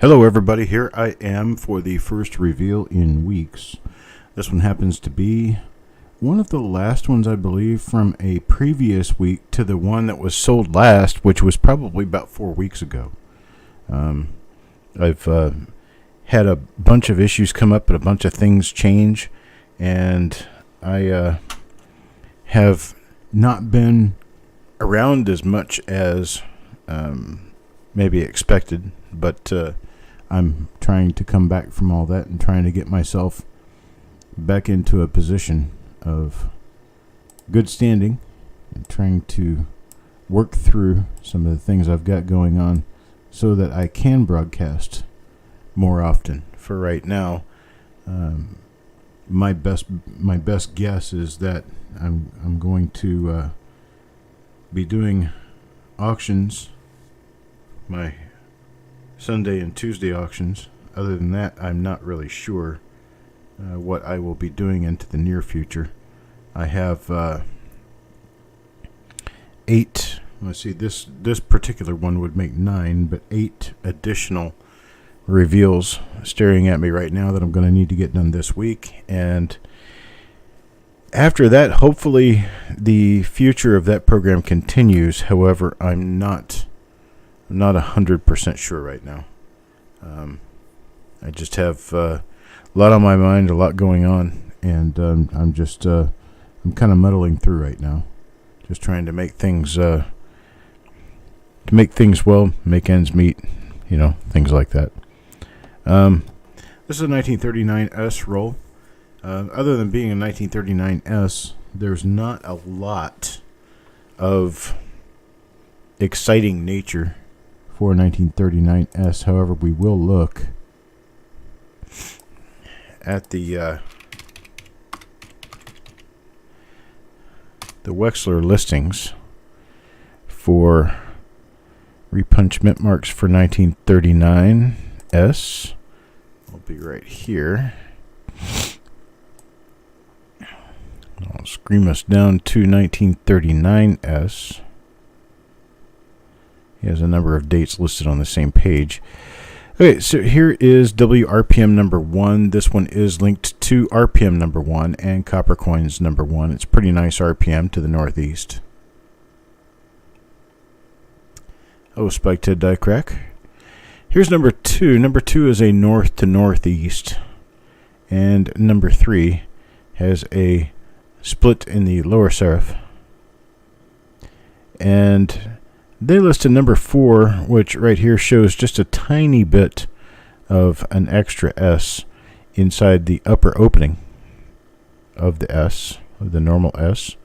Hello everybody, here I am for the first reveal in weeks. This one happens to be one of the last ones, I believe, from a previous week to the one that was sold last, which was probably about 4 weeks ago. I've had a bunch of issues come up and a bunch of things change, and I have not been around as much as maybe expected, but I'm trying to come back from all that and trying to get myself back into a position of good standing and trying to work through some of the things I've got going on so that I can broadcast more often. For right now, my best guess is that I'm going to be doing auctions, my Sunday and Tuesday auctions. Other than that, I'm not really sure what I will be doing into the near future. I have 8, let's see, this particular one would make 9, but 8 additional reveals staring at me right now that I'm going to need to get done this week. And after that, hopefully the future of that program continues. However, I'm not 100% sure right now. I just have a lot on my mind, a lot going on, and I'm kind of muddling through right now, just trying to make things well, make ends meet, things like that. This is a 1939S roll. Other than being a 1939S, there's not a lot of exciting nature for 1939S. However, we will look at the Wexler listings for repunch mint marks for 1939S. I'll be right here. I'll scream us down to 1939S. He has a number of dates listed on the same page. Okay, so here is WRPM number 1. This one is linked to RPM number 1 and Copper Coins number 1. It's pretty nice RPM to the northeast. Oh, spike to die crack. Here's number 2. Number 2 is a north to northeast. And number 3 has a split in the lower serif. And they listed number 4, which right here shows just a tiny bit of an extra S inside the upper opening of the S, of the normal S,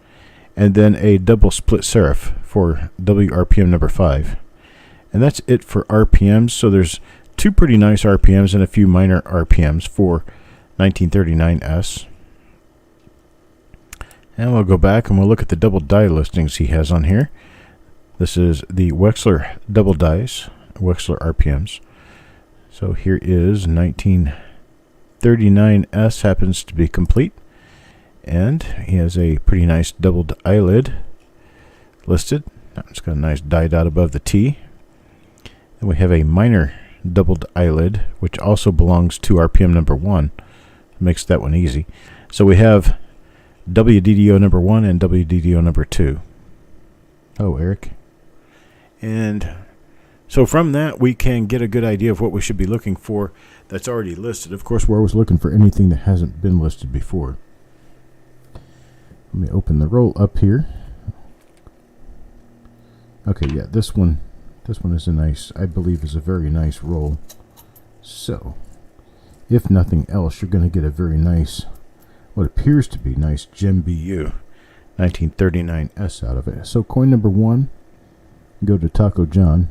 and then a double split serif for WRPM number 5. And that's it for RPMs. So there's 2 pretty nice RPMs and a few minor RPMs for 1939S. And we'll go back and we'll look at the double die listings he has on here. This is the Wexler double dice, Wexler RPMs. So here is 1939S happens to be complete. And he has a pretty nice doubled eyelid listed. It's got a nice die dot above the T. Then we have a minor doubled eyelid, which also belongs to RPM number 1. Makes that one easy. So we have WDDO number 1 and WDDO number 2. Oh, Eric. And so from that, we can get a good idea of what we should be looking for that's already listed. Of course, we're always looking for anything that hasn't been listed before. Let me open the roll up here. Okay, yeah, this one is a nice, I believe is a very nice roll. So, if nothing else, you're going to get a very nice, what appears to be nice Gem BU 1939S out of it. So coin number 1, go to Taco John.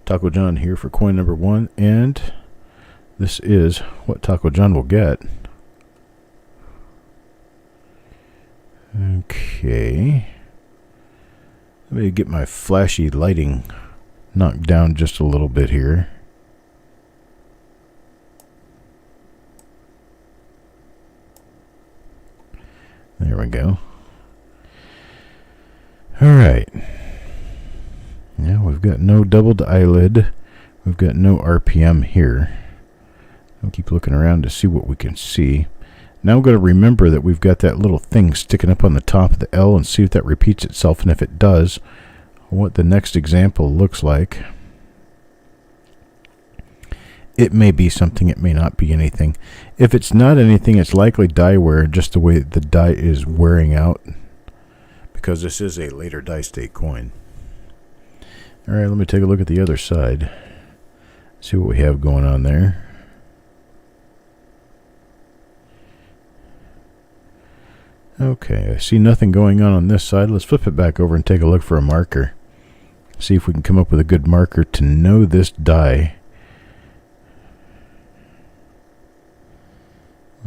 Taco John here for coin number 1, and this is what Taco John will get. Okay. Let me get my flashy lighting knocked down just a little bit here. There we go. All right. Now we've got no doubled eyelid. We've got no RPM here. I'll keep looking around to see what we can see. Now I'm going to remember that we've got that little thing sticking up on the top of the L and see if that repeats itself, and if it does, what the next example looks like. It may be something, it may not be anything. If it's not anything, it's likely die wear, just the way the die is wearing out, because this is a later die state coin. Alright, let me take a look at the other side. See what we have going on there. Okay, I see nothing going on this side. Let's flip it back over and take a look for a marker. See if we can come up with a good marker to know this die.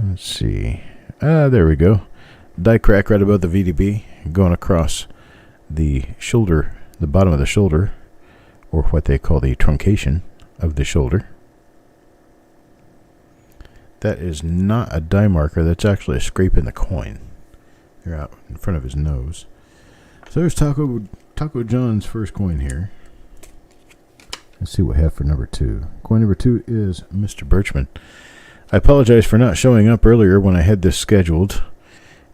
Let's see. There we go. Die crack right above the VDB, going across the shoulder, the bottom of the shoulder, or what they call the truncation of the shoulder. That is not a die marker. That's actually a scrape in the coin. They're out in front of his nose. So there's Taco John's first coin here. Let's see what we have for number 2. Coin number 2 is Mr. Birchman. I apologize for not showing up earlier when I had this scheduled.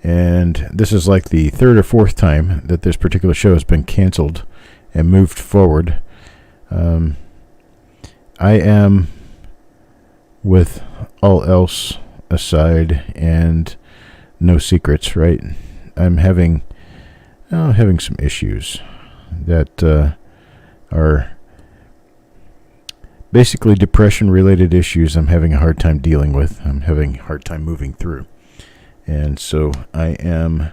And this is like the 3rd or 4th time that this particular show has been canceled and moved forward. I am, with all else aside and no secrets, right? I'm having some issues that are basically depression-related issues I'm having a hard time dealing with. I'm having a hard time moving through. And so I am,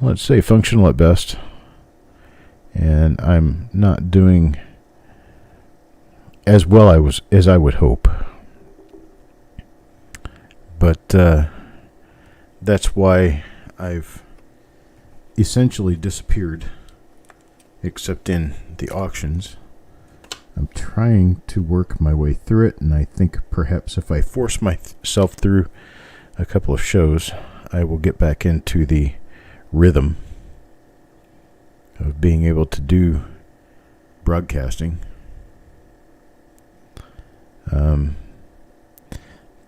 let's say, functional at best. And I'm not doing as well as I would hope. But that's why I've essentially disappeared, except in the auctions. I'm trying to work my way through it, and I think perhaps if I force myself through a couple of shows, I will get back into the rhythm of being able to do broadcasting.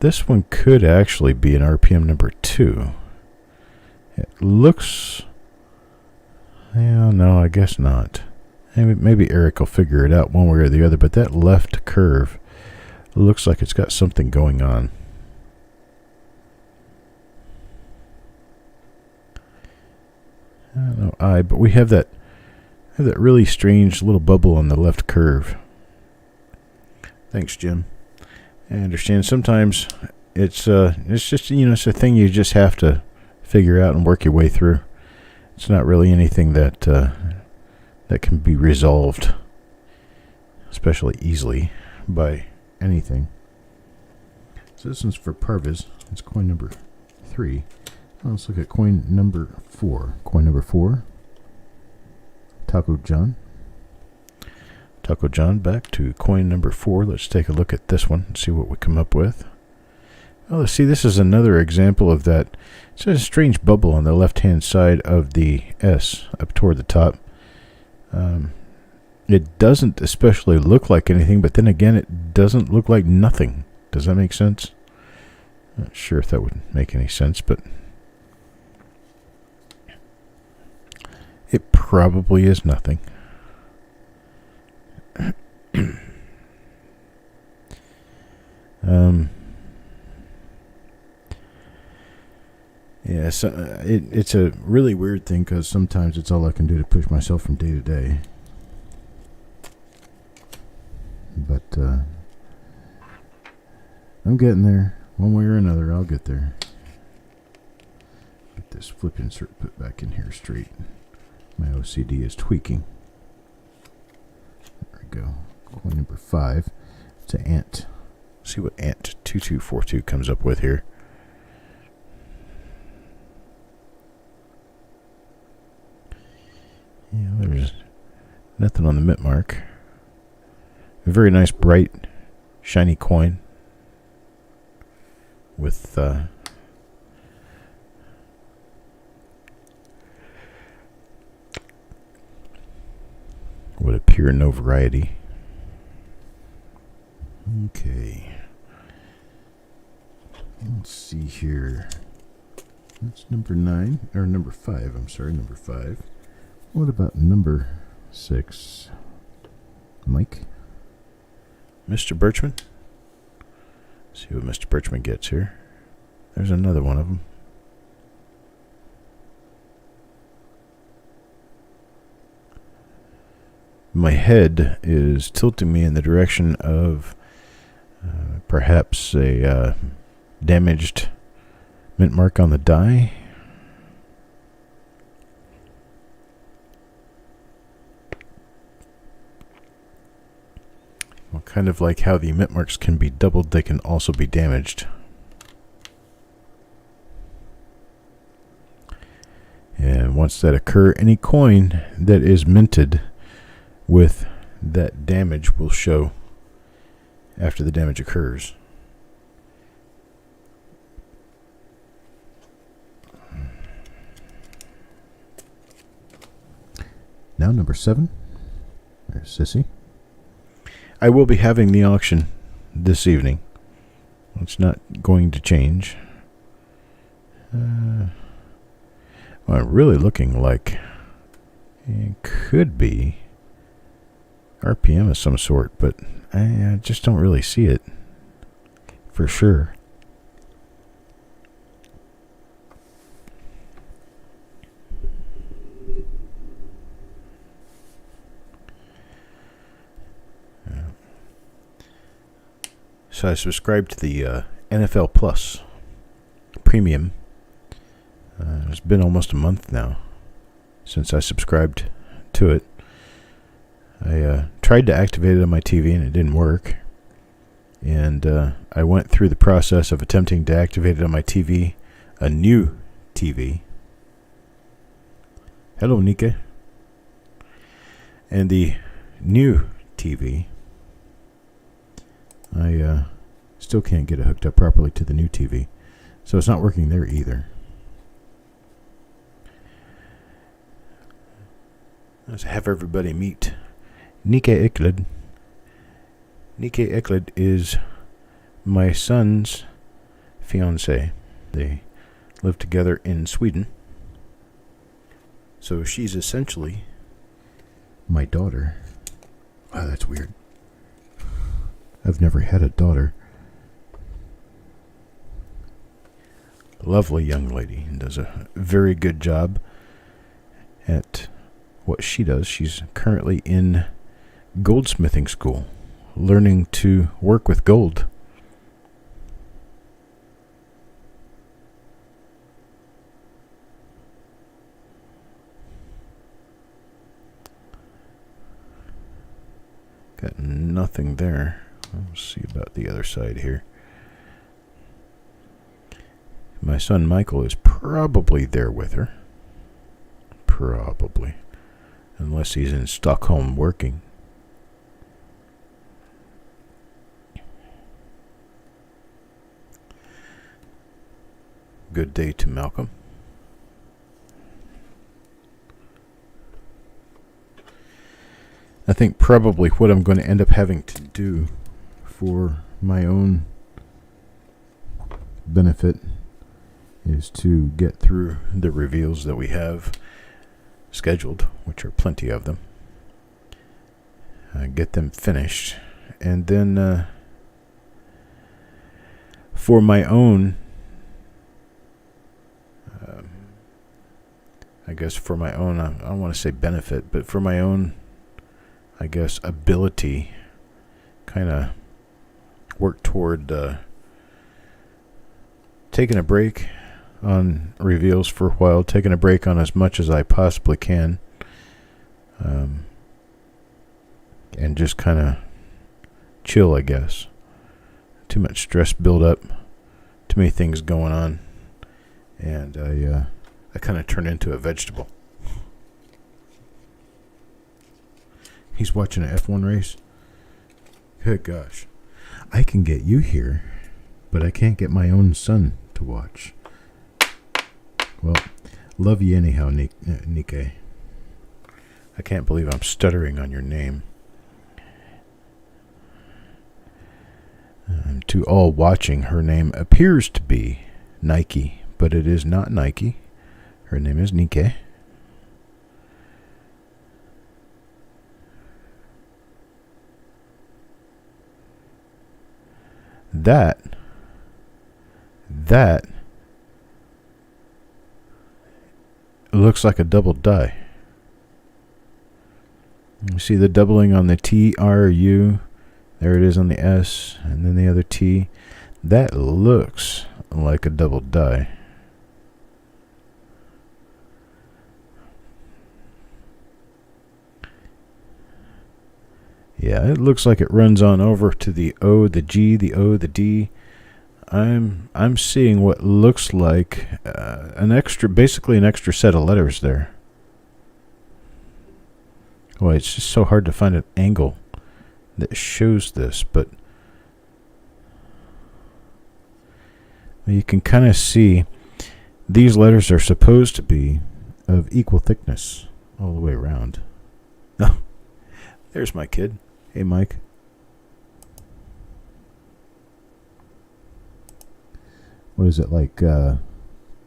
This one could actually be an RPM number 2. It looks... Yeah, no, I guess not. Maybe Eric will figure it out one way or the other, but that left curve looks like it's got something going on. I don't know, but we have that really strange little bubble on the left curve. Thanks, Jim. I understand sometimes it's just, it's a thing you just have to figure out and work your way through. It's not really anything that can be resolved especially easily by anything. So this one's for Parviz. It's coin number 3. Let's look at coin number 4. Coin number 4, Taco John. Taco John, back to coin number 4. Let's take a look at this one and see what we come up with. Oh, let's see, this is another example of that. It's a strange bubble on the left-hand side of the S up toward the top. It doesn't especially look like anything, but then again, it doesn't look like nothing. Does that make sense? Not sure if that would make any sense, but it probably is nothing. Yeah, so it's a really weird thing because sometimes it's all I can do to push myself from day to day. But I'm getting there. One way or another, I'll get there. Get this flip insert put back in here straight. My OCD is tweaking. There we go. Coin number 5. It's an ant. See what ant 2242 comes up with here. Yeah, there's nothing on the mint mark. A very nice, bright, shiny coin with would appear no variety. Okay. Let's see here. That's number 9, or number 5. I'm sorry, number 5. What about number 6? Mike? Mr. Birchman? See what Mr. Birchman gets here. There's another one of them. My head is tilting me in the direction of perhaps a damaged mint mark on the die. Well, kind of like how the mint marks can be doubled, they can also be damaged. And once that occurs, any coin that is minted with that damage will show after the damage occurs. Now number 7. There's Sissy. I will be having the auction this evening. It's not going to change. Well, really looking like it could be RPM of some sort, but I just don't really see it for sure. So I subscribed to the NFL Plus Premium. It's been almost a month now since I subscribed to it. I tried to activate it on my TV and it didn't work. And I went through the process of attempting to activate it on my TV, a new TV. Hello, Nika. And the new TV, I still can't get it hooked up properly to the new TV. So it's not working there either. Let's have everybody meet Nika Eklund. Nika Eklund is my son's fiance. They live together in Sweden. So she's essentially my daughter. Wow, that's weird. I've never had a daughter. Lovely young lady and does a very good job at what she does. She's currently in goldsmithing school, learning to work with gold. Got nothing there. Let's see about the other side here. My son Michael is probably there with her. Probably. Unless he's in Stockholm working. Good day to Malcolm. I think probably what I'm going to end up having to do for my own benefit is to get through the reveals that we have scheduled, which are plenty of them. Get them finished. And then for my own, I guess for my own, I don't want to say benefit, but for my own, I guess, ability, kind of work toward taking a break on reveals for a while, taking a break on as much as I possibly can, and just kind of chill, I guess. Too much stress build up, too many things going on, and I kind of turn into a vegetable. He's watching an F1 race. Good gosh. I can get you here, but I can't get my own son to watch. Well, love you anyhow, Nike. I can't believe I'm stuttering on your name. to all watching, her name appears to be Nike, but it is not Nike. Her name is Nike. That looks like a double die. You see the doubling on the T, R, U. There it is on the S, and then the other T. That looks like a double die. Yeah, it looks like it runs on over to the O, the G, the O, the D. I'm seeing what looks like basically an extra set of letters there. Boy, it's just so hard to find an angle that shows this, but you can kind of see these letters are supposed to be of equal thickness all the way around. Oh, there's my kid. Hey, Mike. What is it, like 10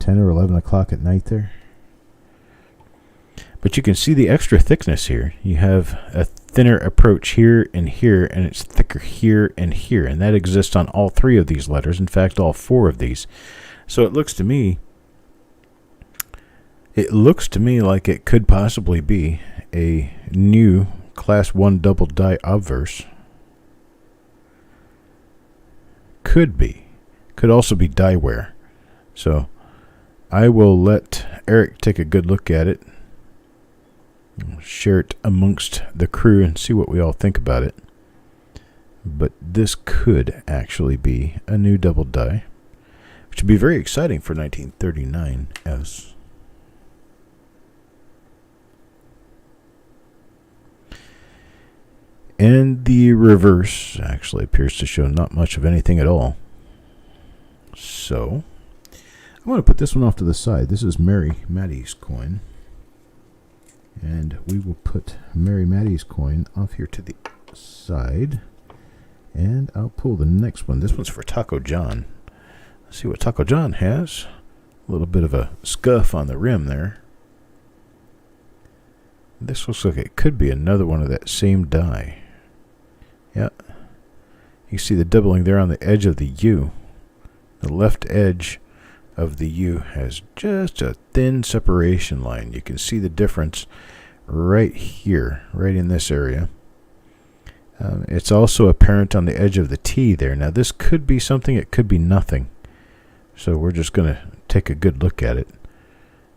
or 11 o'clock at night there? But you can see the extra thickness here. You have a thinner approach here, and it's thicker here and here. And that exists on all three of these letters. In fact, all four of these. So it looks to me like it could possibly be a new Class 1 double die obverse. Could be. Could also be die wear. So I will let Eric take a good look at it. Share it amongst the crew and see what we all think about it. But this could actually be a new double die, which would be very exciting for 1939S. And the reverse actually appears to show not much of anything at all. So I'm going to put this one off to the side. This is Mary Maddie's coin. And we will put Mary Maddie's coin off here to the side. And I'll pull the next one. This one's for Taco John. Let's see what Taco John has. A little bit of a scuff on the rim there. This looks like it could be another one of that same die. Yeah. You see the doubling there on the edge of the U. The left edge of the U has just a thin separation line. You can see the difference right here, right in this area. It's also apparent on the edge of the T there. Now this could be something, it could be nothing. So we're just going to take a good look at it.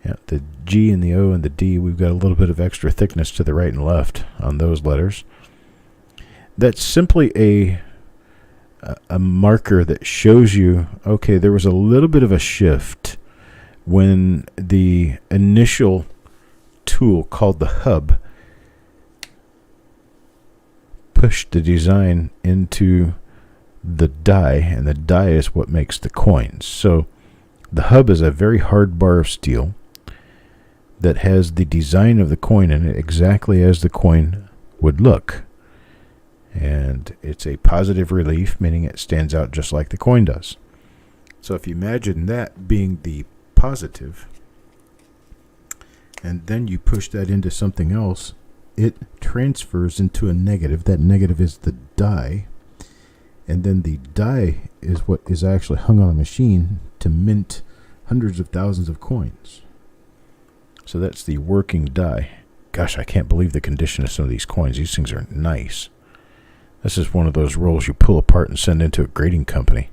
Yeah, the G and the O and the D, we've got a little bit of extra thickness to the right and left on those letters. That's simply a marker that shows you, okay, there was a little bit of a shift when the initial tool called the hub pushed the design into the die, and the die is what makes the coins. So the hub is a very hard bar of steel that has the design of the coin in it exactly as the coin would look. And it's a positive relief, meaning it stands out just like the coin does. So if you imagine that being the positive, and then you push that into something else, it transfers into a negative. That negative is the die. And then the die is what is actually hung on a machine to mint hundreds of thousands of coins. So that's the working die. Gosh, I can't believe the condition of some of these coins. These things are nice. This is one of those rolls you pull apart and send into a grading company.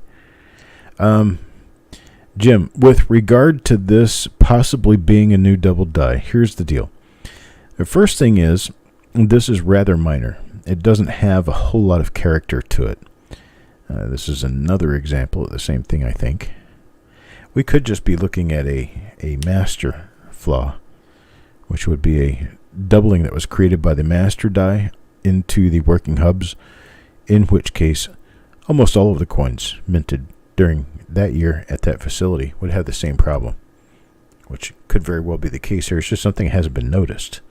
Jim, with regard to this possibly being a new double die, here's the deal. The first thing is, this is rather minor. It doesn't have a whole lot of character to it. This is another example of the same thing, I think. We could just be looking at a master flaw, which would be a doubling that was created by the master die into the working hubs, in which case almost all of the coins minted during that year at that facility would have the same problem, which could very well be the case here. It's just something that hasn't been noticed.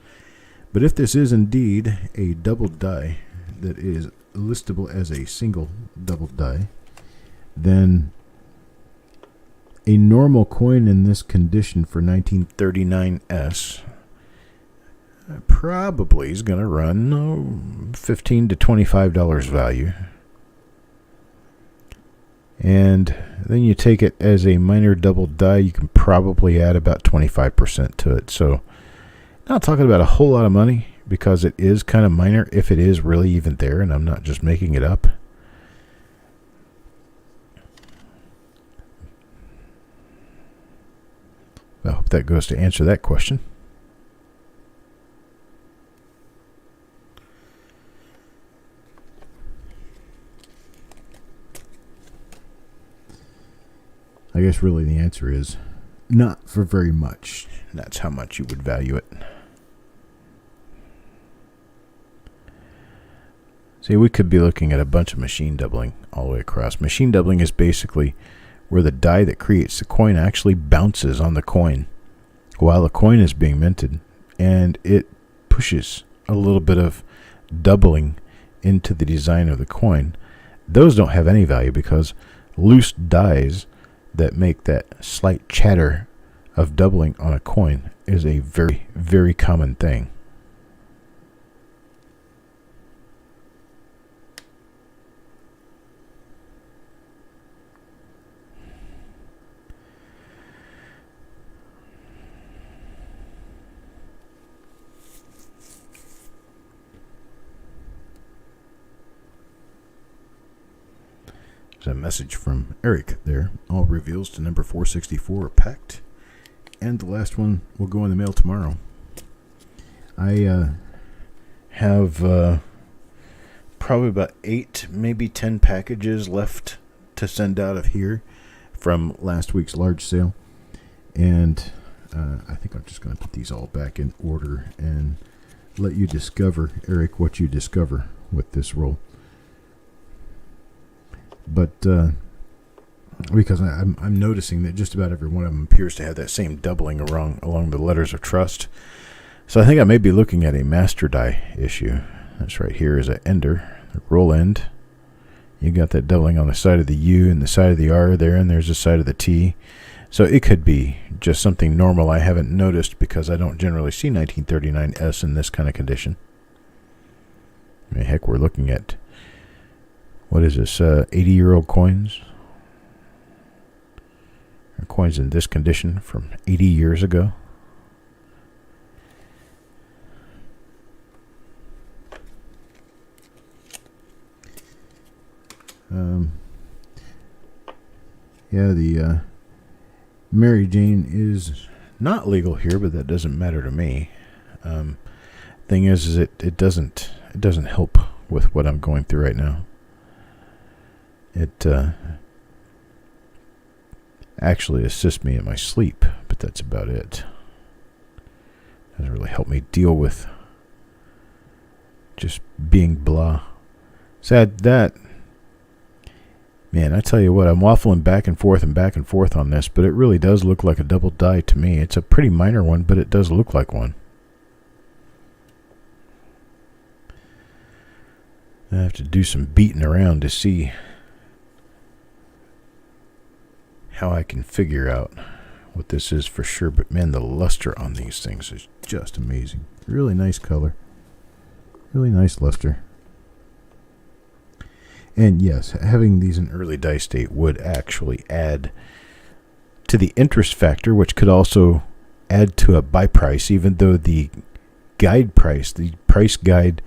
But if this is indeed a double die that is listable as a single double die, then a normal coin in this condition for 1939S probably is going to run $15 to $25 value. And then you take it as a minor double die, you can probably add about 25% to it. So not talking about a whole lot of money, because it is kind of minor if it is really even there and I'm not just making it up. I hope that goes to answer that question. I guess really the answer is not for very much. That's how much you would value it. See, we could be looking at a bunch of machine doubling all the way across. Machine doubling is basically where the die that creates the coin actually bounces on the coin while the coin is being minted, and it pushes a little bit of doubling into the design of the coin. Those don't have any value because loose dies that make that slight chatter of doubling on a coin is a very, very common thing. There's a message from Eric there. All reveals to number 464 are packed, and the last one will go in the mail tomorrow. I have probably about 8, maybe 10 packages left to send out of here from last week's large sale, and I think I'm just going to put these all back in order and let you discover, Eric, what you discover with this roll. But because I'm noticing that just about every one of them appears to have that same doubling along the letters of trust. So I think I may be looking at a master die issue. That's right here is an ender, roll end. You got that doubling on the side of the U and the side of the R there, and there's the side of the T. So it could be just something normal I haven't noticed because I don't generally see 1939S in this kind of condition. I mean, heck, we're looking at, what is this, 80-year-old coins? Or coins in this condition from 80 years ago. Yeah, the Mary Jane is not legal here, but that doesn't matter to me. Thing is it doesn't help with what I'm going through right now. It actually assists me in my sleep, but that's about it. Doesn't really help me deal with just being blah. Sad that, man, I tell you what, I'm waffling back and forth on this, but it really does look like a double die to me. It's a pretty minor one, but it does look like one. I have to do some beating around to see how I can figure out what this is for sure. But man, the luster on these things is just amazing. Really nice color. Really nice luster. And yes, having these in early die state would actually add to the interest factor, which could also add to a buy price, even though the guide price, the price guide,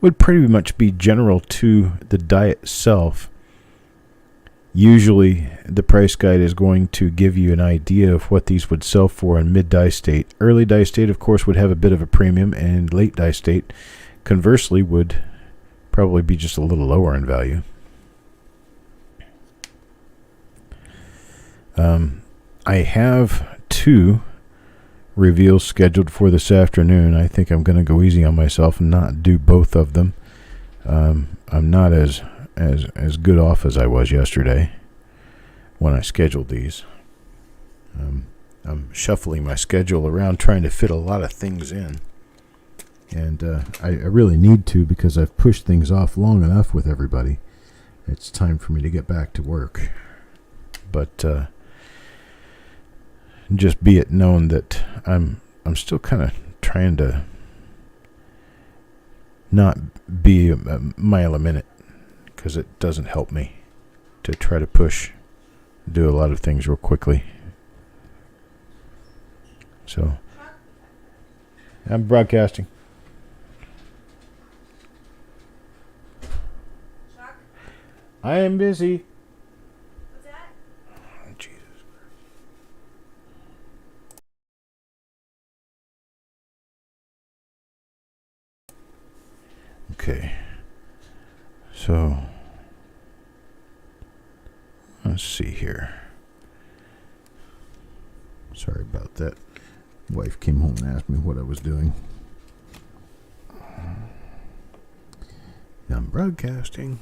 would pretty much be general to the die itself. Usually the price guide is going to give you an idea of what these would sell for in mid die state. Early die state, of course, would have a bit of a premium, and late die state, conversely, would probably be just a little lower in value. I have 2 reveals scheduled for this afternoon. I think I'm going to go easy on myself and not do both of them. I'm not as good off as I was yesterday when I scheduled these. I'm shuffling my schedule around trying to fit a lot of things in. And I really need to, because I've pushed things off long enough with everybody. it's time for me to get back to work. But just be it known that I'm still kind of trying to not be a mile a minute, because it doesn't help me to try to do a lot of things real quickly. So I'm broadcasting. Chuck? I am busy. What's that? Oh, Jesus. Okay. So let's see here. Sorry about that. Wife came home and asked me what I was doing. I'm broadcasting.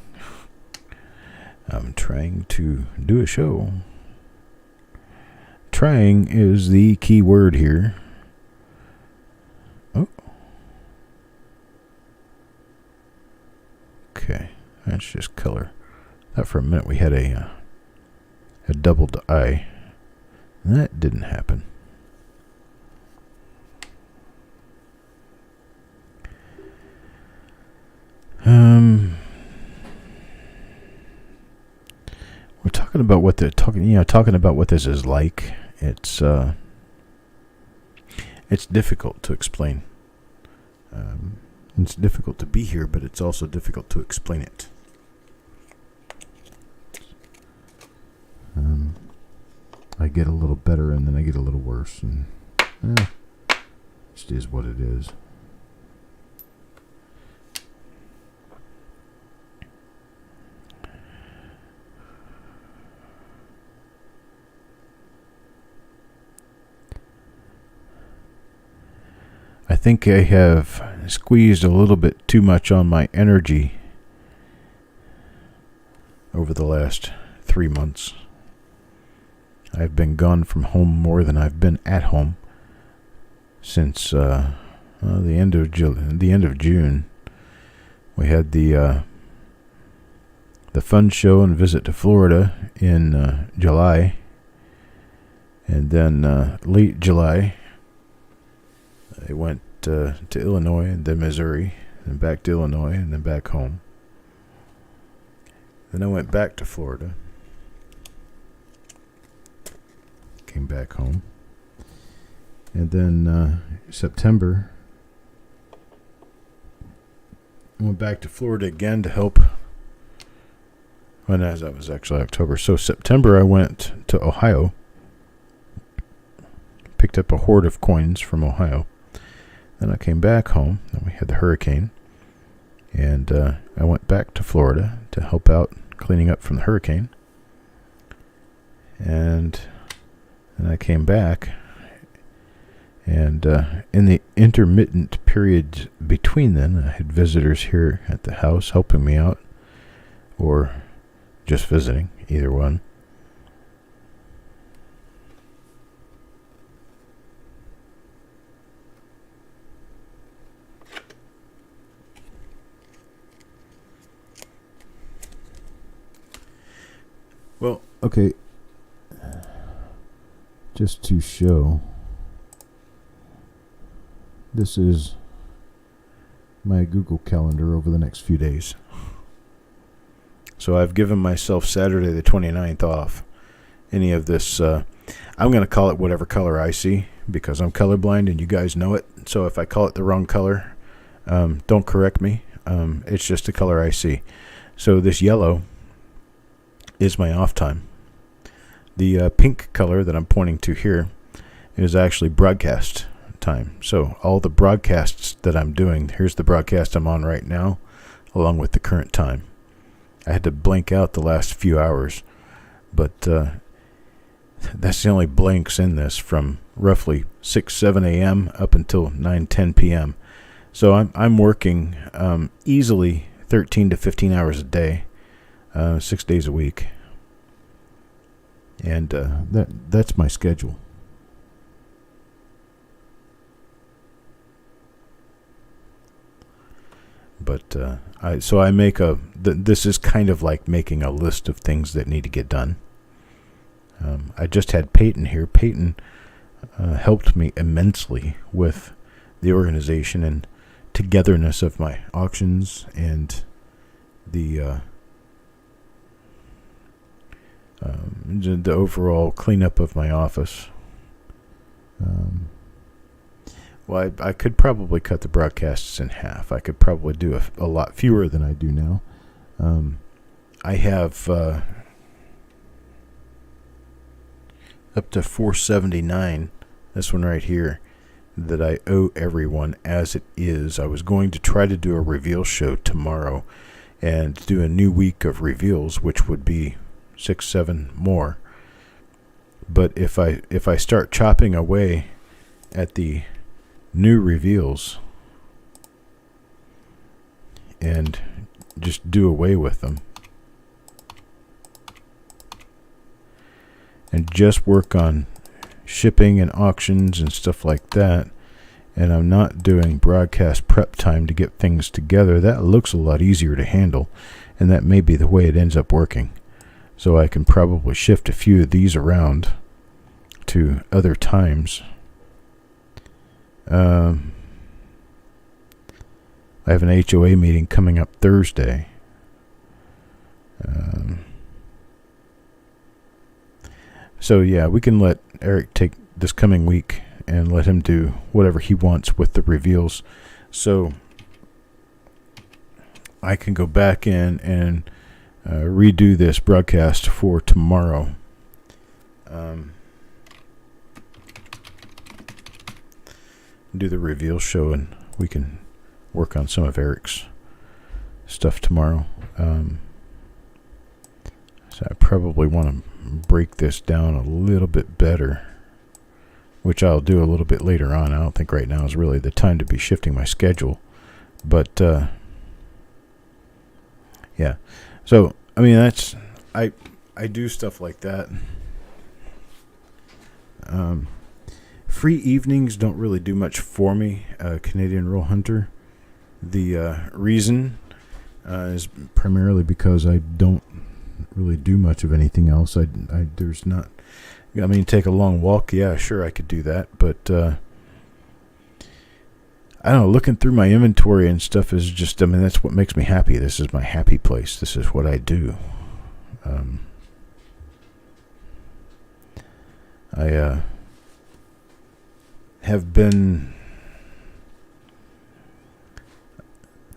I'm trying to do a show. Trying is the key word here. Oh. Okay, that's just color. Thought for a minute we had a doubled I. That didn't happen. We're talking about what they're talking about what this is like. It's difficult to explain. It's difficult to be here, but it's also difficult to explain it. I get a little better, and then I get a little worse, and just is what it is. I think I have squeezed a little bit too much on my energy over the last 3 months. I've been gone from home more than I've been at home since the end of June. We had the fun show and visit to Florida in July, and then late July I went to Illinois and then Missouri, and back to Illinois and then back home. Then I went back to Florida, came back home, and then September I went back to Florida again to help. Well, no, that was actually October. So September I went to Ohio, picked up a hoard of coins from Ohio. Then I came back home, and we had the hurricane, and I went back to Florida to help out cleaning up from the hurricane. And then I came back, and in the intermittent periods between then, I had visitors here at the house helping me out, or just visiting, either one. Well, okay, just to show, this is my Google Calendar over the next few days. So I've given myself Saturday the 29th off. Any of this, I'm going to call it whatever color I see, because I'm colorblind and you guys know it. So if I call it the wrong color, don't correct me. It's just the color I see. So this yellow is my off time. The pink color that I'm pointing to here is actually broadcast time. So all the broadcasts that I'm doing, here's the broadcast I'm on right now, along with the current time. I had to blank out the last few hours, but that's the only blanks in this, from roughly 6-7 a.m. up until 9-10 p.m. So I'm working easily 13 to 15 hours a day, 6 days a week, and that's my schedule. But I make a this is kind of like making a list of things that need to get done. I just had Peyton here. Peyton helped me immensely with the organization and togetherness of my auctions and the overall cleanup of my office. Well, I could probably cut the broadcasts in half. I could probably do a lot fewer than I do now. I have up to $479, this one right here, that I owe everyone as it is. I was going to try to do a reveal show tomorrow and do a new week of reveals, which would be 6-7 more. But if I start chopping away at the new reveals and just do away with them and just work on shipping and auctions and stuff like that, and I'm not doing broadcast prep time to get things together, that looks a lot easier to handle, and that may be the way it ends up working. So I can probably shift a few of these around to other times. I have an HOA meeting coming up Thursday. So yeah, we can let Eric take this coming week and let him do whatever he wants with the reveals. So I can go back in and redo this broadcast for tomorrow. Do the reveal show, and we can work on some of Eric's stuff tomorrow. So I probably want to break this down a little bit better, which I'll do a little bit later on. I don't think right now is really the time to be shifting my schedule. But yeah. So I mean, that's I do stuff like that. Free evenings don't really do much for me, Canadian Rural Hunter. The reason is primarily because I don't really do much of anything else. There's not. I mean, take a long walk. Yeah, sure, I could do that, but I don't know. Looking through my inventory and stuff is just. I mean, that's what makes me happy. This is my happy place. This is what I do. I have been.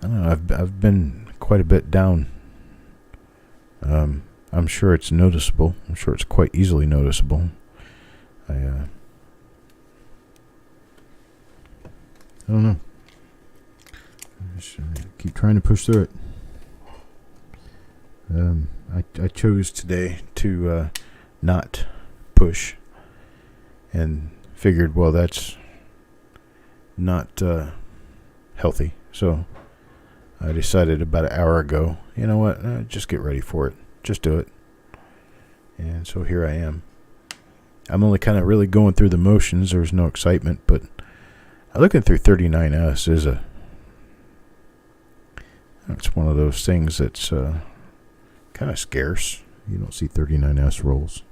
I don't know. I've been quite a bit down. I'm sure it's noticeable. I'm sure it's quite easily noticeable. I don't know. I just keep trying to push through it. I chose today to not push, and figured, well, that's not healthy. So I decided about an hour ago, you know what, just get ready for it. Just do it. And so here I am. I'm only kind of really going through the motions. There's no excitement, but looking through 39S is it's one of those things that's kind of scarce. You don't see 39S rolls.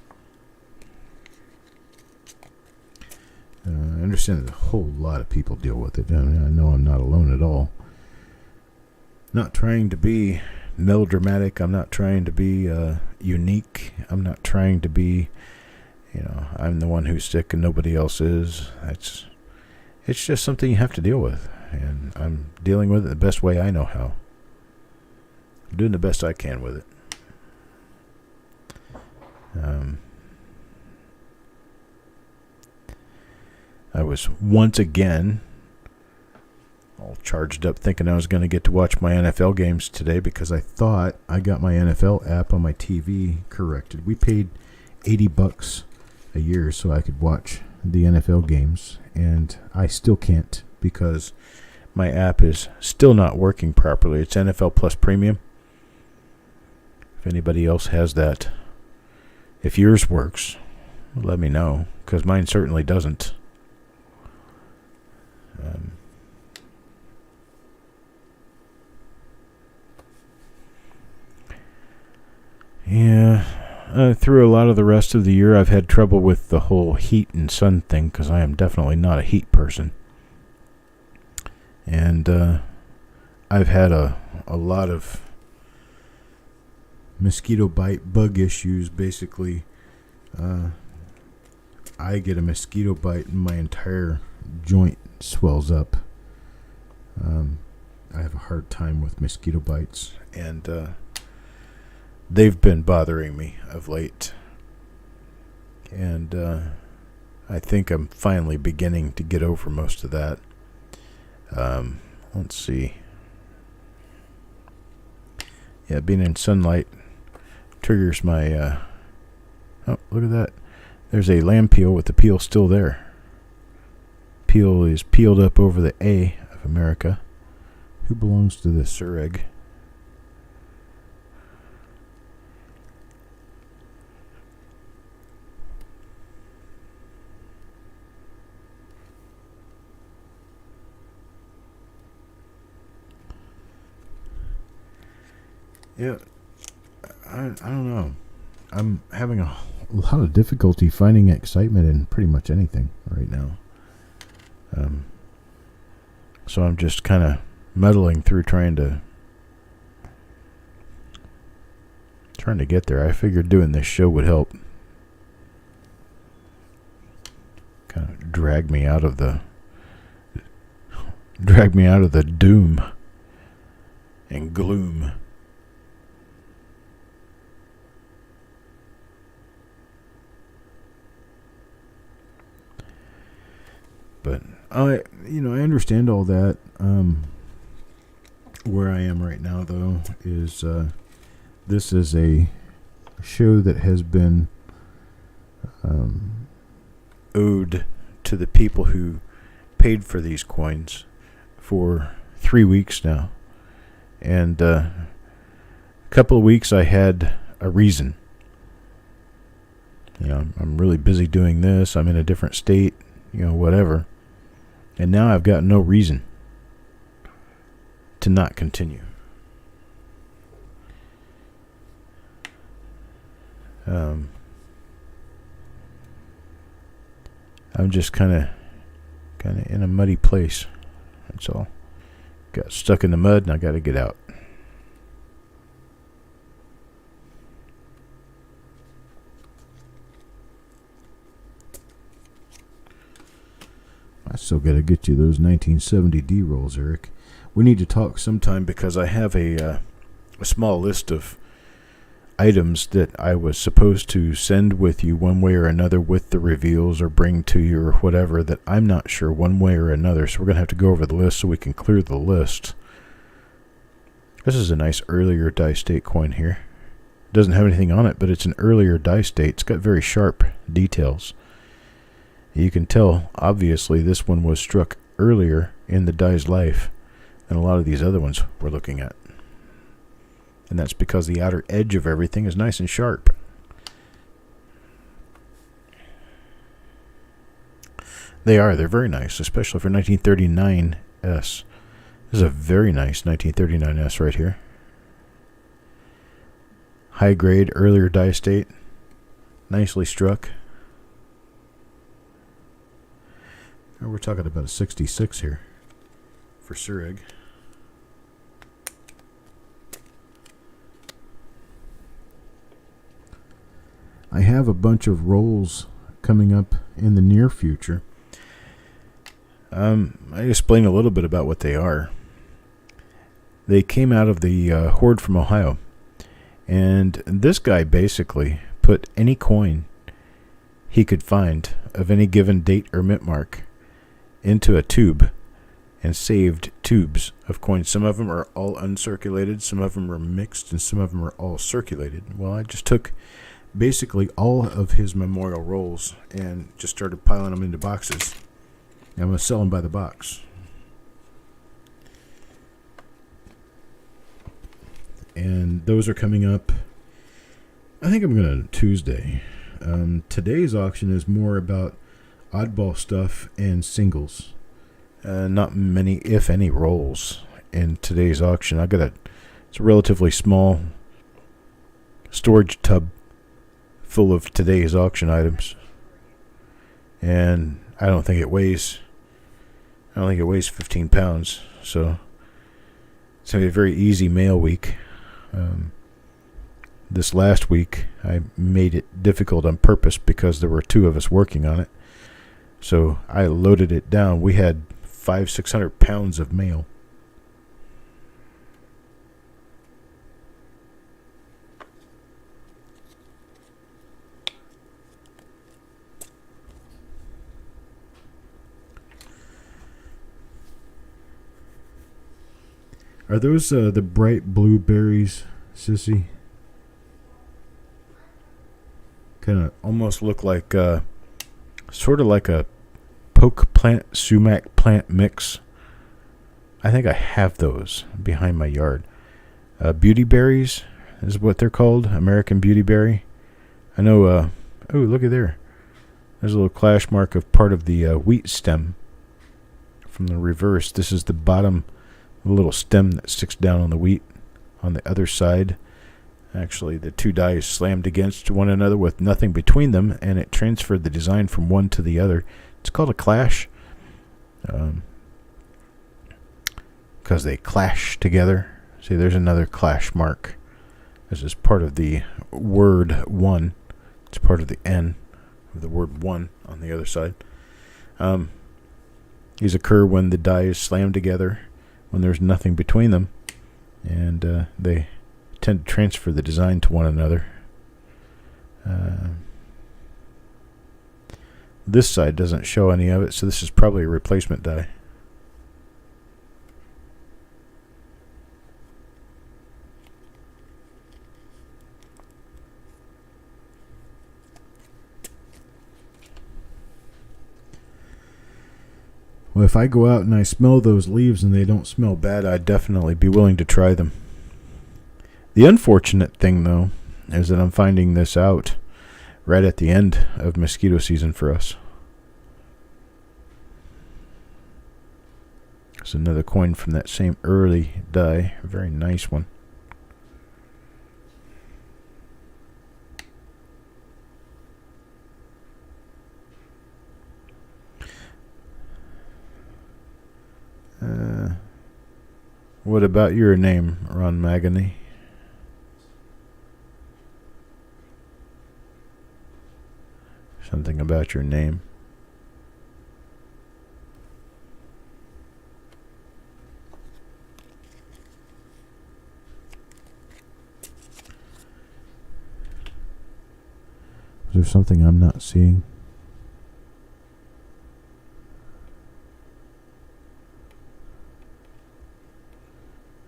I understand that a whole lot of people deal with it. I know I'm not alone at all. Not trying to be melodramatic. I'm not trying to be unique. I'm not trying to be, I'm the one who's sick and nobody else is. It's just something you have to deal with, and I'm dealing with it the best way I know how. I'm doing the best I can with it. I was once again all charged up thinking I was going to get to watch my NFL games today because I thought I got my NFL app on my TV corrected. We paid $80 a year so I could watch the NFL games, and I still can't because my app is still not working properly. It's NFL Plus Premium. If anybody else has that, if yours works, let me know, because mine certainly doesn't. Yeah. Through a lot of the rest of the year, I've had trouble with the whole heat and sun thing because I am definitely not a heat person. And I've had a lot of mosquito bite bug issues. Basically, I get a mosquito bite and my entire joint swells up. I have a hard time with mosquito bites, and they've been bothering me of late. And I think I'm finally beginning to get over most of that. Let's see. Yeah, being in sunlight triggers my... oh, look at that. There's a lamb peel with the peel still there. Peel is peeled up over the A of America. Who belongs to the Surreg? Yeah, I don't know. I'm having a lot of difficulty finding excitement in pretty much anything right now. So I'm just kind of muddling through trying to get there. I figured doing this show would help. Kind of drag me out of the doom and gloom. But I understand all that. Where I am right now, though, is this is a show that has been owed to the people who paid for these coins for 3 weeks now. And a couple of weeks I had a reason. I'm really busy doing this. I'm in a different state, whatever. And now I've got no reason to not continue. I'm just kind of in a muddy place. That's all. Got stuck in the mud and I got to get out. I still got to get you those 1970 D rolls, Eric. We need to talk sometime because I have a small list of items that I was supposed to send with you one way or another with the reveals or bring to you or whatever that I'm not sure one way or another. So we're going to have to go over the list so we can clear the list. This is a nice earlier die state coin here. It doesn't have anything on it, but it's an earlier die state. It's got very sharp details. You can tell, obviously, this one was struck earlier in the die's life than a lot of these other ones we're looking at. And that's because the outer edge of everything is nice and sharp. They're very nice, especially for 1939S. This is a very nice 1939S right here. High grade, earlier die state. Nicely struck. We're talking about a 66 here for Surreg. I have a bunch of rolls coming up in the near future. I explain a little bit about what they are. They came out of the Horde from Ohio. And this guy basically put any coin he could find of any given date or mint mark into a tube and saved tubes of coins. Some of them are all uncirculated, some of them are mixed, and some of them are all circulated. Well, I just took basically all of his memorial rolls and just started piling them into boxes. I'm going to sell them by the box. And those are coming up, I think I'm going to Tuesday. Today's auction is more about oddball stuff and singles. Not many, if any, rolls in today's auction. It's a relatively small storage tub full of today's auction items, and I don't think it weighs 15 pounds. So it's gonna be a very easy mail week. This last week I made it difficult on purpose because there were two of us working on it. So I loaded it down. We had 500-600 pounds of mail. Are those the bright blue berries, Sissy? Kind of almost look like, sort of like a poke plant, sumac plant mix. I think I have those behind my yard. Beauty berries is what they're called. American beauty berry. I know, oh, look at there. There's a little clash mark of part of the wheat stem from the reverse. This is the bottom little stem that sticks down on the wheat on the other side. Actually, the two dies slammed against one another with nothing between them, and it transferred the design from one to the other. It's called a clash because they clash together. See, there's another clash mark. This is part of the word one. It's part of the N of the word one on the other side. These occur when the die is slammed together, when there's nothing between them, and they tend to transfer the design to one another. This side doesn't show any of it, so this is probably a replacement die. Well, if I go out and I smell those leaves and they don't smell bad, I'd definitely be willing to try them. The unfortunate thing, though, is that I'm finding this out right at the end of mosquito season for us. It's another coin from that same early die. A very nice one. What about your name, Ron Magany? Something about your name. Is there something I'm not seeing?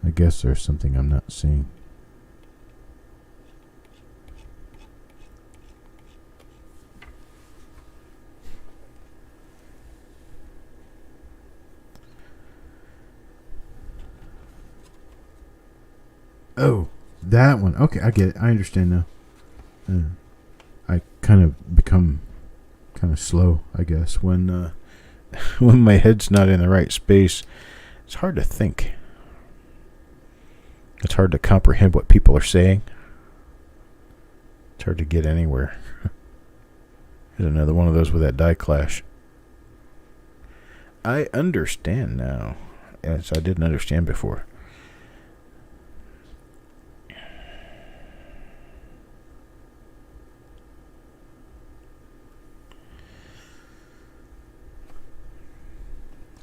I guess there's something I'm not seeing. Oh, that one. Okay, I get it. I understand now. I kind of become kind of slow, I guess, when when my head's not in the right space. It's hard to think. It's hard to comprehend what people are saying. It's hard to get anywhere. Here's another one of those with that die clash. I understand now, as I didn't understand before.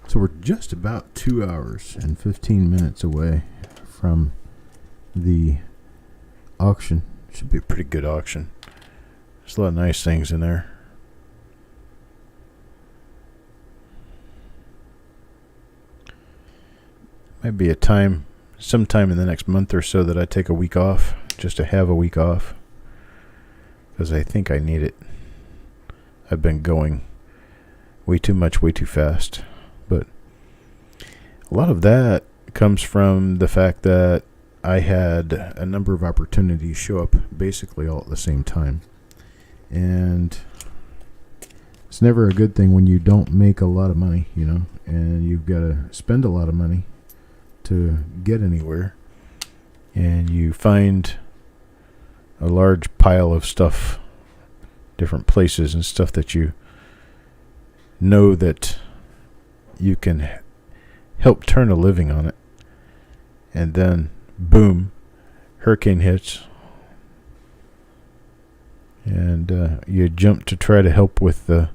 So we're just about 2 hours and 15 minutes away from the auction. Should be a pretty good auction. There's a lot of nice things in there. Might be sometime in the next month or so that I take a week off, just to have a week off, because I think I need it. I've been going way too much, way too fast. But a lot of that comes from the fact that I had a number of opportunities show up basically all at the same time. And it's never a good thing when you don't make a lot of money, and you've got to spend a lot of money to get anywhere. And you find a large pile of stuff, different places and stuff that you know that you can help turn a living on it. And then, boom, hurricane hits. And you jump to try to help with the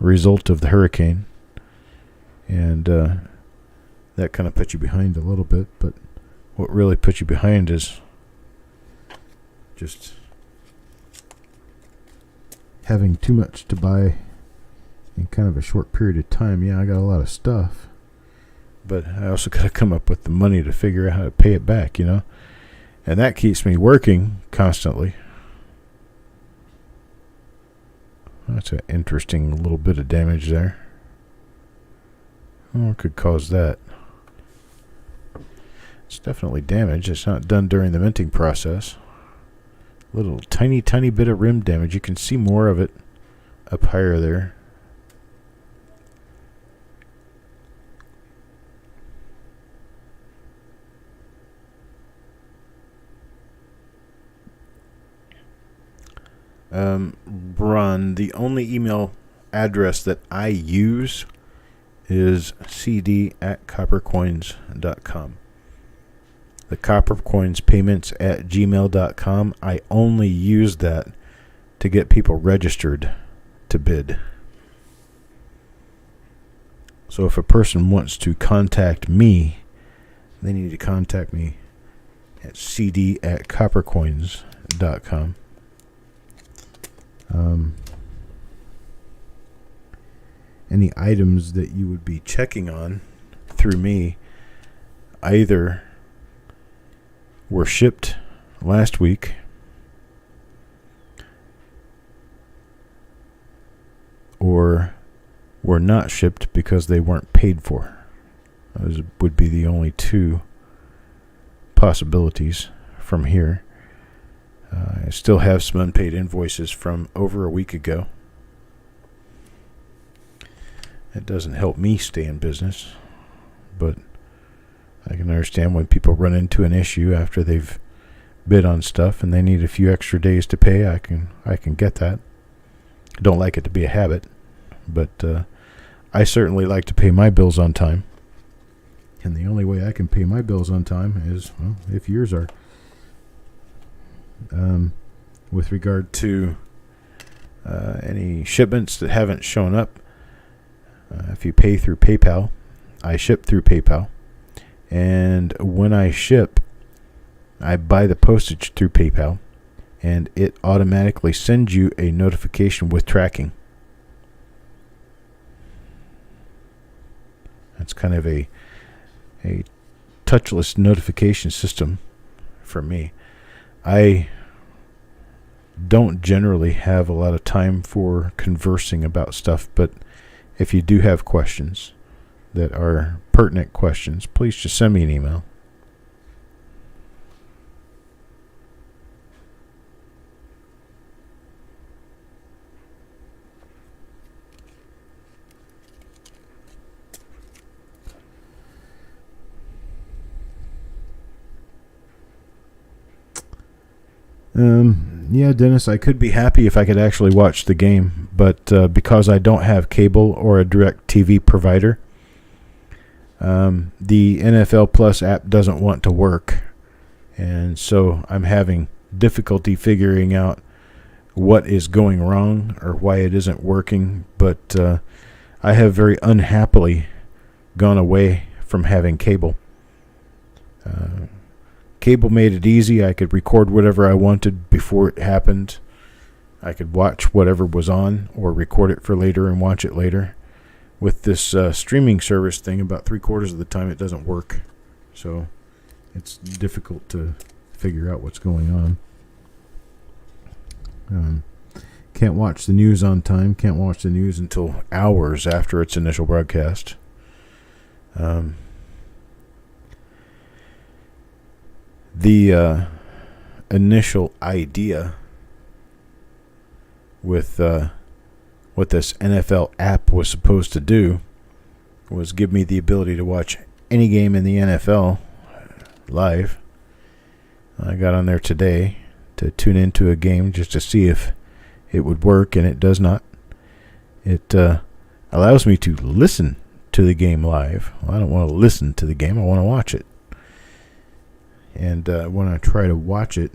result of the hurricane. And that kind of puts you behind a little bit. But what really puts you behind is just having too much to buy in kind of a short period of time. Yeah, I got a lot of stuff, but I also got to come up with the money to figure out how to pay it back, and that keeps me working constantly. That's an interesting little bit of damage there. What could cause that? It's definitely damage. It's not done during the minting process. Little tiny bit of rim damage. You can see more of it up higher there. Run. The only email address that I use is cd@coppercoins.com. The Coppercoins payments at gmail.com. I only use that to get people registered to bid. So if a person wants to contact me, they need to contact me at cd@coppercoins.com. Any items that you would be checking on through me either were shipped last week or were not shipped because they weren't paid for. Those would be the only two possibilities from here. I still have some unpaid invoices from over a week ago. It doesn't help me stay in business, but I can understand when people run into an issue after they've bid on stuff and they need a few extra days to pay. I can get that. I don't like it to be a habit, but I certainly like to pay my bills on time. And the only way I can pay my bills on time is, well, if yours are. With regard to any shipments that haven't shown up, if you pay through PayPal, I ship through PayPal. And when I ship, I buy the postage through PayPal, and it automatically sends you a notification with tracking. That's kind of a touchless notification system for me. I don't generally have a lot of time for conversing about stuff, but if you do have questions that are pertinent questions, please just send me an email. Yeah, Dennis, I could be happy if I could actually watch the game, but because I don't have cable or a direct TV provider, the NFL Plus app doesn't want to work, and so I'm having difficulty figuring out what is going wrong or why it isn't working, but I have very unhappily gone away from having cable. Cable made it easy. I could record whatever I wanted before it happened. I could watch whatever was on or record it for later and watch it later. With this streaming service thing, about 3/4 of the time it doesn't work. So it's difficult to figure out what's going on. Can't watch the news on time. Can't watch the news until hours after its initial broadcast. The initial idea with what this NFL app was supposed to do was give me the ability to watch any game in the NFL live. I got on there today to tune into a game just to see if it would work, and it does not. It allows me to listen to the game live. Well, I don't want to listen to the game. I want to watch it. And when I try to watch it,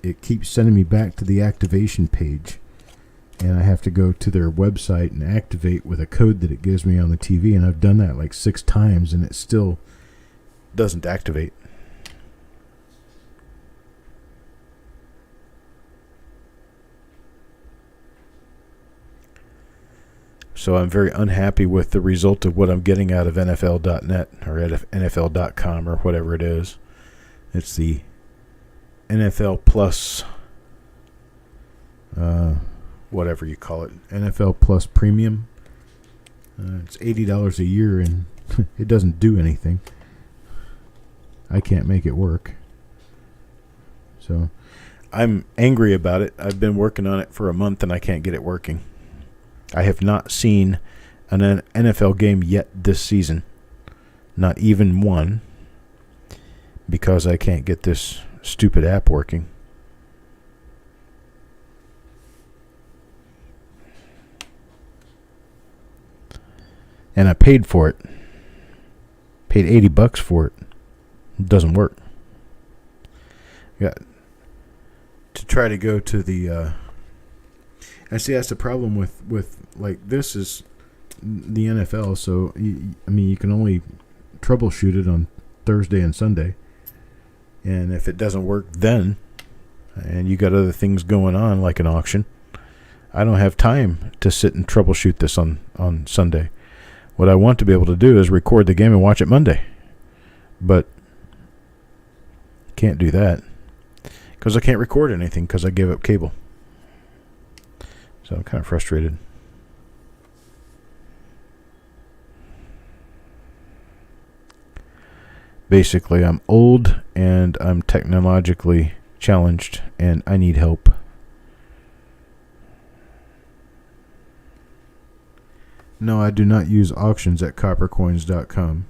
it keeps sending me back to the activation page. And I have to go to their website and activate with a code that it gives me on the TV. And I've done that like 6 times, and it still doesn't activate. So I'm very unhappy with the result of what I'm getting out of NFL.net or NFL.com or whatever it is. It's the NFL Plus, whatever you call it, NFL Plus Premium. It's $80 a year, and it doesn't do anything. I can't make it work. So I'm angry about it. I've been working on it for a month, and I can't get it working. I have not seen an NFL game yet this season. Not even one. Because I can't get this stupid app working. And I paid for it. Paid $80 for it. It doesn't work. Got to try to go to the... I see that's the problem with like, this is the NFL, so you can only troubleshoot it on Thursday and Sunday. And if it doesn't work then, and you got other things going on like an auction, I don't have time to sit and troubleshoot this on Sunday. What I want to be able to do is record the game and watch it Monday. But can't do that because I can't record anything because I gave up cable. So I'm kind of frustrated. Basically, I'm old and I'm technologically challenged and I need help. No, I do not use auctions at coppercoins.com.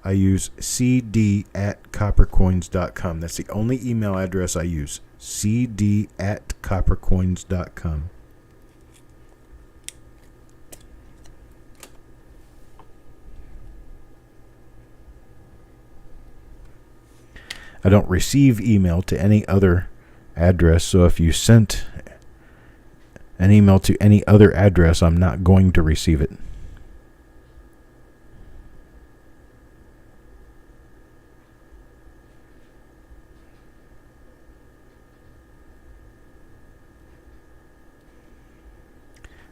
I use cd@coppercoins.com. That's the only email address I use. cd@coppercoins.com. I don't receive email to any other address, so if you sent an email to any other address, I'm not going to receive it.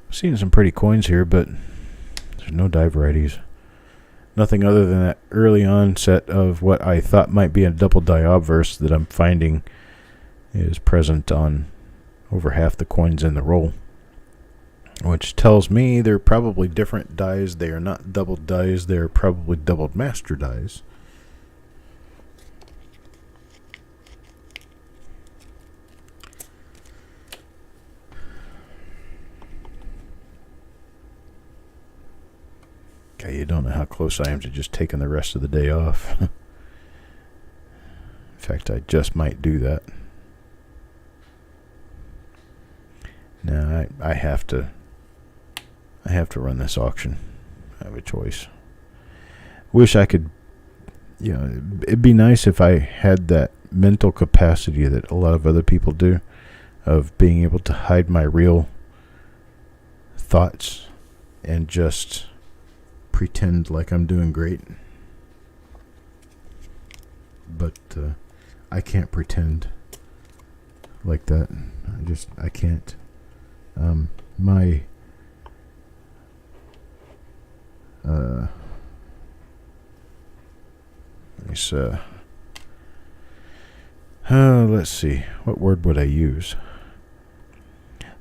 I'm seeing some pretty coins here, but there's no die varieties. Nothing other than that early onset of what I thought might be a double die obverse that I'm finding is present on over half the coins in the roll, which tells me they're probably different dies. They are not double dies. They're probably doubled master dies. Okay, you don't know how close I am to just taking the rest of the day off. In fact, I just might do that. No, I have to run this auction. I have a choice. Wish I could, it'd be nice if I had that mental capacity that a lot of other people do, of being able to hide my real thoughts and just pretend like I'm doing great. But I can't pretend like that. I can't. My let's see, what word would I use?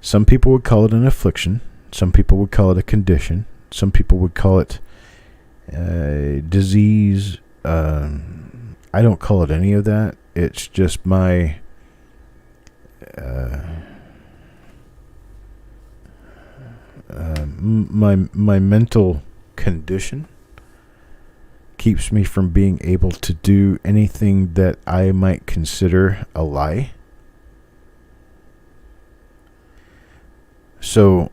Some people would call it an affliction. Some people would call it a condition. Some people would call it disease. I don't call it any of that. It's just my my mental condition keeps me from being able to do anything that I might consider a lie. So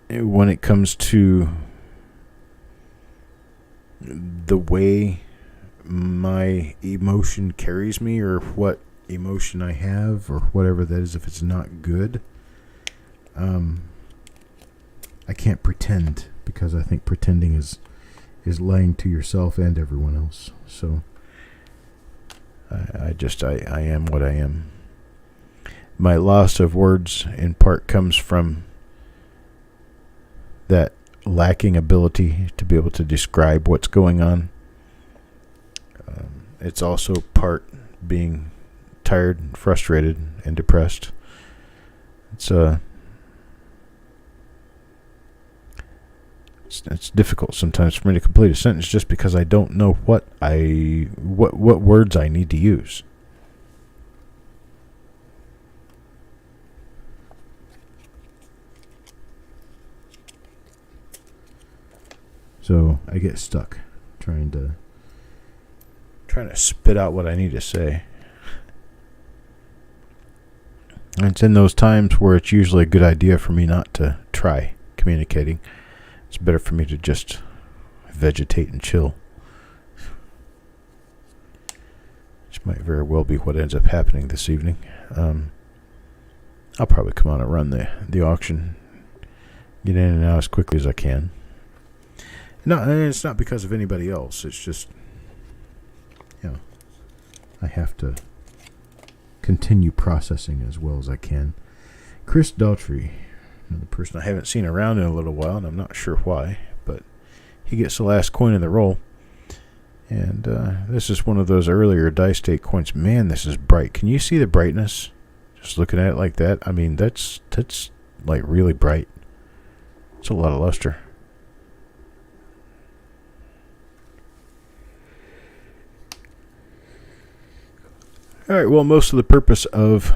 when it comes to the way my emotion carries me, or what emotion I have, or whatever that is, if it's not good, I can't pretend, because I think pretending is lying to yourself and everyone else. So I am what I am. My loss of words in part comes from that lacking ability to be able to describe what's going on. It's also part being tired, frustrated, and depressed. It's difficult sometimes for me to complete a sentence just because I don't know what words I need to use. So I get stuck trying to spit out what I need to say. And it's in those times where it's usually a good idea for me not to try communicating. It's better for me to just vegetate and chill. Which might very well be what ends up happening this evening. I'll probably come on and run the auction. Get in and out as quickly as I can. No, and it's not because of anybody else. It's just, I have to continue processing as well as I can. Chuck Daughtrey, another person I haven't seen around in a little while, and I'm not sure why, but he gets the last coin in the roll. And this is one of those earlier die state coins. Man, this is bright. Can you see the brightness? Just looking at it like that. I mean, that's like really bright. It's a lot of luster. All right, well, most of the purpose of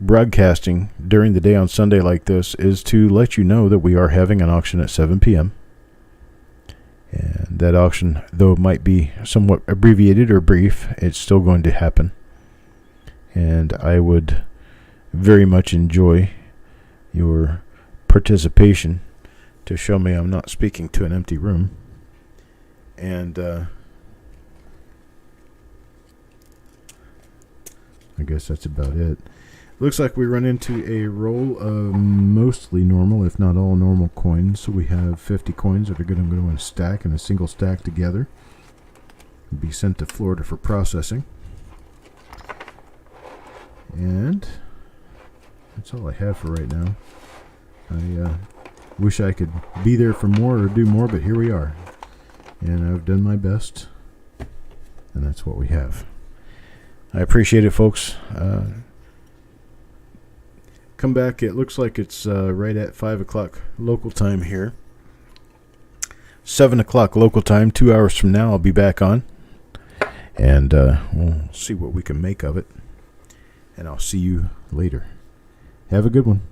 broadcasting during the day on Sunday like this is to let you know that we are having an auction at 7 p.m. And that auction, though it might be somewhat abbreviated or brief, it's still going to happen. And I would very much enjoy your participation to show me I'm not speaking to an empty room. And I guess that's about it. Looks like we run into a roll of mostly normal, if not all normal coins. So we have 50 coins that are going to go in a stack, and a single stack together. It'll be sent to Florida for processing. And that's all I have for right now. I wish I could be there for more or do more, but here we are. And I've done my best. And that's what we have. I appreciate it, folks. Come back. It looks like it's right at 5 o'clock local time here. 7 o'clock local time. 2 hours from now, I'll be back on. And we'll see what we can make of it. And I'll see you later. Have a good one.